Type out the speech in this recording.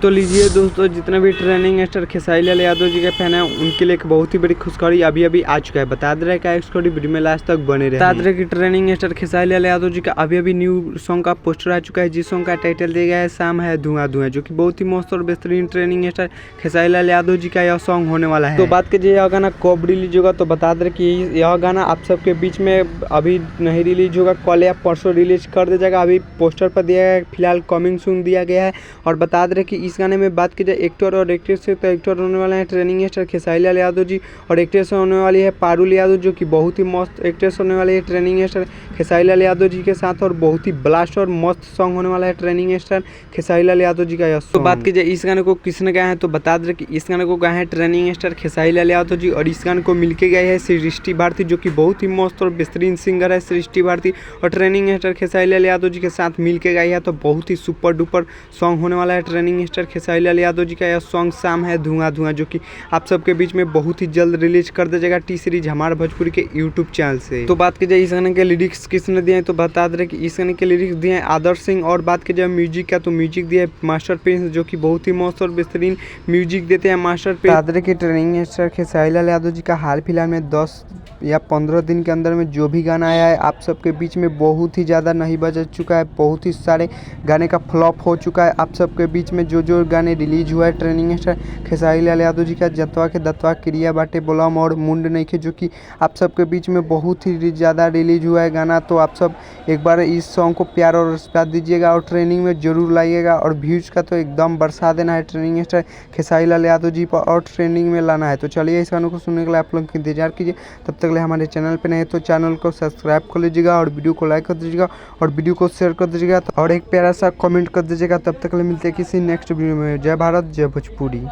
तो लीजिए दोस्तों, जितने भी ट्रेनिंग स्टार खेसारी लाल यादव जी के फैन है उनके लिए एक बहुत ही बड़ी खुशखबरी अभी आ चुका है। बता दे रहे क्या खुशखबरी, वीडियो में लास्ट तक बने रहे। बता दे रहे कि ट्रेनिंग स्टार खेसारी लाल यादव जी का अभी न्यू सॉन्ग का पोस्टर आ चुका है, जिस सॉन्ग का टाइटल दिया गया है शाम है धुआं धुआं, जो कि बहुत ही मस्त और बेहतरीन ट्रेनिंग स्टार खेसारी लाल यादव जी का यह सॉन्ग होने वाला है। तो बात कीजिए यह गाना कब रिलीज होगा, तो बता दे कि यह गाना आप सबके बीच में अभी नहीं रिलीज होगा, कल या परसों रिलीज कर दिया जाएगा। अभी पोस्टर पर दिया गया है, फिलहाल कमिंग सून दिया गया है। और बता दे कि इस गाने में बात की जाए एक्टर और एक्ट्रेस से, तो एक्टर होने वाले हैं ट्रेनिंग स्टार खेसारी लाल यादव जी और एक्ट्रेस होने वाली है पारुल यादव, जो कि बहुत ही मस्त एक्ट्रेस होने वाली है ट्रेनिंग स्टार खेसारी लाल यादव जी के साथ। और बहुत ही ब्लास्ट और मस्त सॉन्ग होने वाला है ट्रेनिंग स्टार खेसारी लाल यादव जी का यह। तो बात की जाए इस गाने को किसने गाया है, तो बता दे कि इस गाने को गाया है ट्रेनिंग स्टार खेसारी लाल यादव जी, और इस गाने को मिलके गए है सृष्टि भारती, जो कि बहुत ही मस्त और बेहतरीन सिंगर है सृष्टि भारती, और ट्रेनिंग स्टार खेसारी लाल यादव जी के साथ मिलके गाई है। तो बहुत ही सुपर डुपर सॉन्ग होने वाला है ट्रेनिंग स्टार खेसारी लाल यादव जी का यह सॉन्ग शाम है धुआं धुआं, जो कि आप सबके बीच में बहुत ही जल्द रिलीज कर दिया जाएगा टी सीरीज हमारे भोजपुरी के यूट्यूब चैनल से। तो बात की जाए इस गाने के लिरिक्स किसने दिए हैं, तो बता दे कि इस गाने के लिरिक्स दिए हैं आदर्श सिंह। और बात की जाए म्यूजिक का, तो म्यूजिक दिया है मास्टर प्रिंस, जो कि बहुत ही मस्त और बेहतरीन म्यूजिक देते हैं मास्टर प्रिंस। बता दे कि ट्रेनिंग स्टार खेसारी लाल यादव जी का हाल फिलहाल में 10 या 15 दिन के अंदर में जो भी गाना आया है आप सबके बीच में बहुत ही ज़्यादा नहीं बज चुका है, बहुत ही सारे गाने का फ्लॉप हो चुका है। आप सबके बीच में जो गाने रिलीज हुआ है ट्रेनिंग स्टार खेसारी लाल यादव जी का जतवा के दतवा क्रिया बाटे बोलम और मुंड नहीं खे, जो कि आप सबके बीच में बहुत ही ज़्यादा रिलीज हुआ है गाना। तो आप सब एक बार इस सॉन्ग को प्यार और आशीर्वाद दीजिएगा और ट्रेनिंग में जरूर लाइएगा, और व्यूज़ का तो एकदम बरसा देना है ट्रेनिंग स्टार खेसारी लाल यादव जी पर, और ट्रेंडिंग में लाना है। तो चलिए इस गानों को सुनने के लिए आप लोग इंतजार कीजिए, तब तक हमारे चैनल पे नहीं तो चैनल को सब्सक्राइब कर लीजिएगा और वीडियो को लाइक कर दीजिएगा और वीडियो को शेयर कर दीजिएगा और एक प्यारा सा कमेंट कर दीजिएगा। तब तक मिलते हैं किसी नेक्स्ट वीडियो में। जय भारत जय भोजपुरी।